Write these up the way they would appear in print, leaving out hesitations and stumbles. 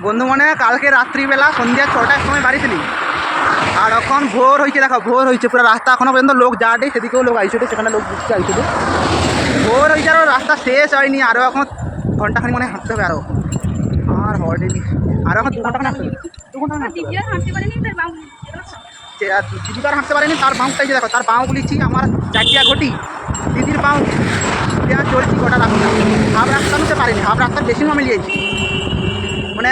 বন্ধু মনে কালকে রাত্রিবেলা সন্ধ্যা 6টার সময় বাড়ি ছিলি, আর এখন ভোর হয়েছে, দেখো ভোর হয়েছে, পুরো রাস্তা এখনো পর্যন্ত লোক যাটে, সেদিকেও লোক আইসোটে, সেখানে লোক বুঝতে আইসোটে, ভোর হয়েছে আরও রাস্তা শেষ হয়নি, আরও এখন ঘন্টাখানি মনে হাঁটতে হবে, আর হয়নি, আরও এখন 2 ঘন্টা হাঁটতে হবে, 2 ঘন্টা হাঁটতে হবে। দিদি আর হাঁটতে পারেনি, তার বাঁকটাই যে দেখো, তার বাঁক বলিছি আমার 4টা ঘটি, দিদির বাঁক দেওয়া চলছি গোটা রাস্তা, হাফ রাস্তা নিতে পারিনি, হাফ রাস্তার বেশি আমি লিয়েছি, মানে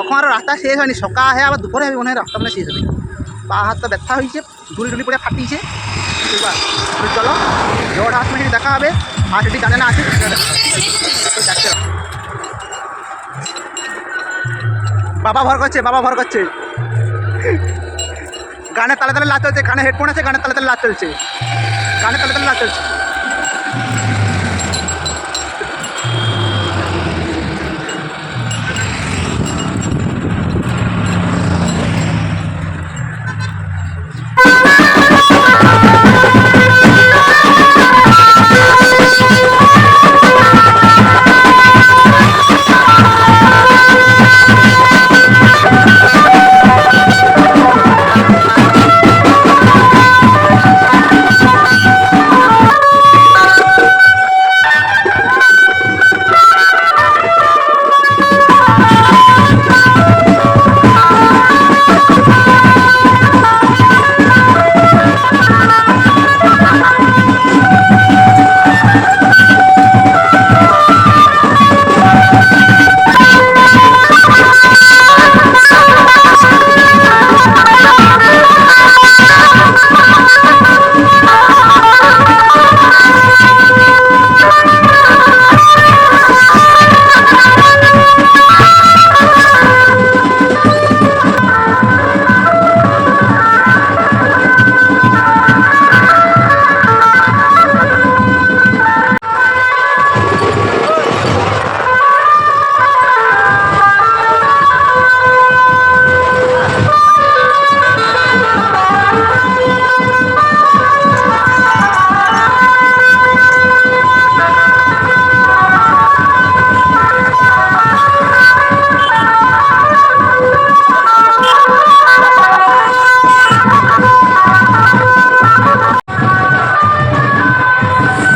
এখন আরও রাস্তা শেষ হয়নি, সকাল হয়ে আবার দুপুরে হবে মনে হয় রাস্তা মানে শেষ হবে, পা হাতটা ব্যথা হয়েছে, ঢুলি পরে ফাটিয়েছে। এবার চলো জোর হাসপাতালে দেখা হবে, আর সেটি জানে না আছে ডাক্তার। বাবা ভর করছে, বাবা ভর করছে, গানের তালে তালে লাচ চলছে, কানে হেডফোন আছে, গানের তালে তালে লাচ চলছে, গানের তালে তালে লাচ চলছে।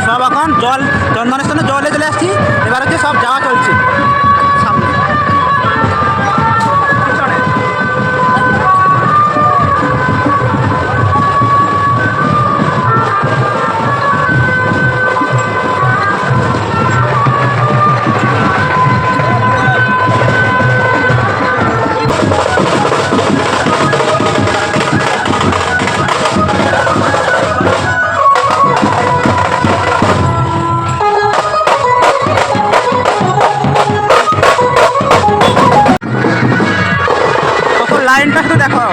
সব এখন জল চন্দনের স্থানে জলে চলে আসছি, এবার হচ্ছে সব যাওয়া চলছে সামনে। লাইনটা শুধু দেখো,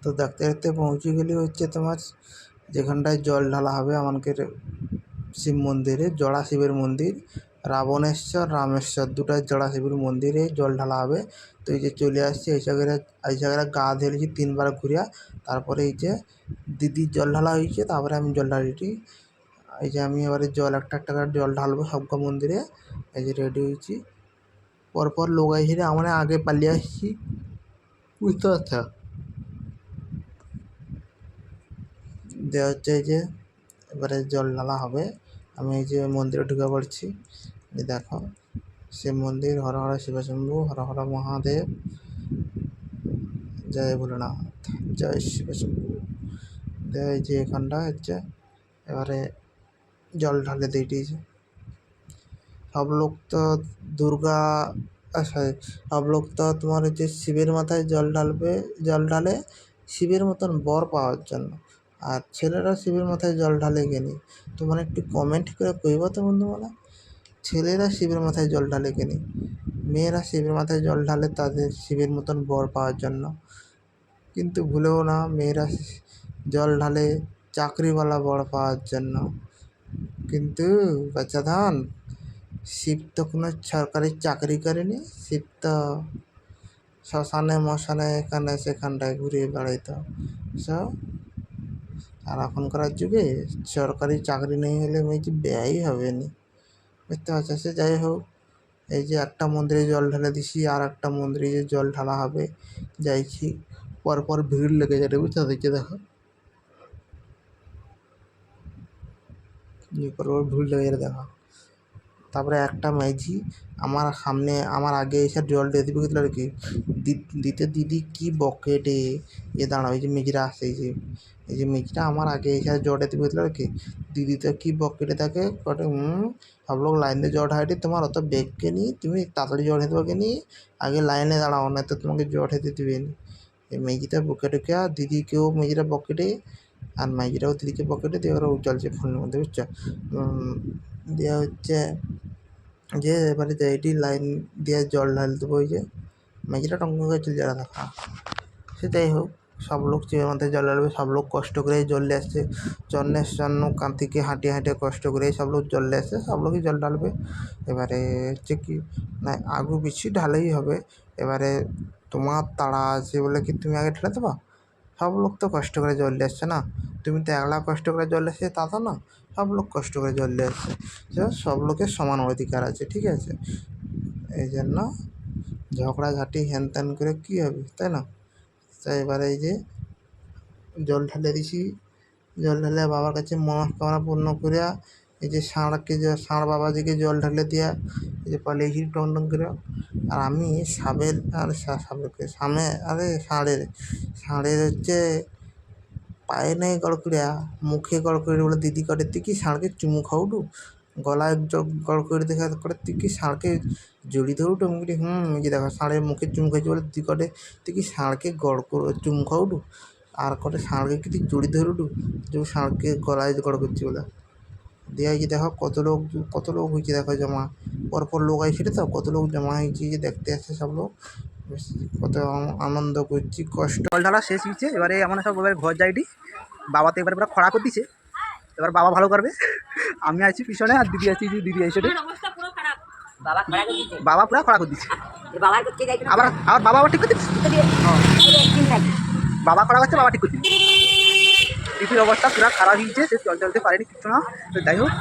তো দেখতে দেখতে পৌঁছে গেলে হচ্ছে তোমার যেখানটায় জল ঢালা হবে আমাদের শিব মন্দিরে, জড়া শিবের মন্দির, রাবণেশ্বর রামেশ্বর দুটাই জড়া শিবের মন্দিরে জল ঢালা হবে। তো এই যে চলে আসছে এই জায়গায় গা ধুয়েছি 3বার ঘুরিয়া, তারপরে এই যে দিদির জল ঢালা হয়েছে, তারপরে আমি জল ঢালিটি, এই যে আমি এবারে জল একটা একটা করে জল ঢালবো সবকা মন্দিরে, এই যে রেডি হয়েছি, পরপর লোক আইসে আমরা আগে পালিয়ে আসছি, বুঝতে পারছো। দেওয়া হচ্ছে এই যে এবারে জল ঢালা হবে, আমি এই যে মন্দিরে ঢুকে পড়ছি, এই দেখো শিব মন্দির, হর হর শিব শম্ভু, হর হর মহাদেব, জয় ভোলেনাথ, জয় শিব শম্ভু। এই যে এখানটা হচ্ছে এবারে জল ঢালে দিয়েছে সব লোক, তো দুর্গা সব লোক তো তোমার হচ্ছে শিবের মাথায় জল ঢালে, শিবের মতন বর পাওয়ার জন্য। আর ছেলেরা শিবের মাথায় জল ঢালে কেনি, তোমরা একটু কমেন্ট করে কইবা তো বন্ধুরা, ছেলেরা শিবের মাথায় জল ঢালে কেনি? মেয়েরা শিবের মাথায় জল ঢালে তাদের শিবের মতন বর পাওয়ার জন্য, কিন্তু ভুলেও না মেয়েরা জল ঢালে চাকরিওয়ালা বর পাওয়ার জন্য। কিন্তু বাচ্চাধন, শিব তো কোনো সরকারি চাকরি করেনি, শিব তো শ্মশানে মশানে এখানে সেখানটায় ঘুরে বেড়াইতো। সব আর এখনকার যুগে সরকারি চাকরি নেই হলে মেয়েটি ব্যয়ই হবে নি, বুঝতে পারছো? সে যাই হোক, এই যে একটা মন্দিরে জল ঢেলে দিছি, আর একটা মন্দিরে যে জল ঢালা হবে যাইছি, পরপর ভিড় লেগে যাবে, বুঝতে পারছি? দেখো পরপর ভিড় লেগে যাবে দেখো। তারপরে একটা মাইঝি আমার সামনে আমার আগে এসে জল দিয়ে দিবে আর কি, দিতে দিদি কি বকেটে এ দাঁড়াও, এই যে মেজিরা আসছে, এই যে মেজিটা আমার আগে এসে জলটা দিবে আর কি, দিদি তো কি বকেটে থাকে কটে। সব লোক লাইন দিয়ে জল ঢাইটি, তোমার অত বেগকে নি, তুমি তাড়াতাড়ি জল খেতে পারবে নি, আগে লাইনে দাঁড়াও না তো তোমাকে জল খেতে দিবে নি। এই মেজিটা বুকে ঢুকে দিদিকেও মেজিরা বকেটে, আর মাইজিরাও দিদিকে পকেটে দিয়ে ওরা চলছে ফোনের মধ্যে, বুঝছো? দেওয়া হচ্ছে যে এবারে এইটি লাইন দিয়ে জল ঢাল দেবো, ওই যে মেজিটা টঙ্ক করে চলে যারা দেখা। সে যাই হোক, সব লোক শিবের মাথায় জল ঢালবে, সব লোক কষ্ট করে জল নিয়ে আসছে, চন্নের জন্য কান থেকে হাঁটিয়ে হাঁটিয়ে কষ্ট করে সব লোক জল নিয়ে আসছে, সব লোকই জল ঢালবে। এবারে হচ্ছে কি না, আগু পিছু ঢালেই হবে। এবারে তোমার তাড়া আছে বলে কি তুমি আগে ঢেলে দেবা? সব লোক তো কষ্ট করে জল নিয়ে আসছে না, তুমি তো একলা কষ্ট করে জল আসছে তা তো না, সব লোক কষ্ট করে জল নিয়ে আসছে, সব লোকের সমান অধিকার আছে, ঠিক আছে? এই জন্য ঝগড়াঝাটি হ্যান ত্যান করে কী হবে, তাই না? তো এবারে এই যে জল ঢেলে দিছি, জল ঢেলে বাবার কাছে মনস্কামনা পূর্ণ করিয়া এই যে ষাঁড় বাবাজিকে জল ঢেলে দিয়া এই যে পালিয়েছি টং টং করে। আর আমি ষাঁড়ের হচ্ছে পায়ে নেই গড়কড়িয়া, মুখে গড়কড়ি বলে দিদি করে, তুই কি ষাঁড়কে চুমু খাউটু, গলায় গড়কড়ি দেখা করে, তুই কি ষাঁড়কে জড়ি ধরুটু? আমি বলি এই যে দেখো ষাঁড়ের মুখে চুমু খাইছি বলে দিদি করে, তুই কি ষাঁড়কে চুমু খাউটু, আর করে ষাঁড়কে কি তুই জড়ি ধরুটু, যে ষাঁড়কে গলায় গড় করছি বলে। দিয়ে যে দেখো কত লোক হয়েছে দেখো জমা, পরপর লোক আইছে তো, কত লোক জমা হয়েছে যে দেখতে আসছে সব লোক, কত আনন্দ করছি, কষ্ট। জল ঢালা শেষ হয়েছে, এবারে এমন সব এবার ঘর যাইটি, বাবা তো এবারে পুরো খরা করে দিছে, এবার বাবা ভালো করবে, আমি আছি পিছনে আর দিদি আছি, দিদি আইসে বাবা পুরো খরা করে দিচ্ছে, আবার বাবা আবার ঠিক করে দিচ্ছে, বাবা খরা করছে, বাবা ঠিক করে দিচ্ছে, দিদির অবস্থা পুরো খারাপ হয়েছে, সে চলতে পারেনি কিছু না, যাই হোক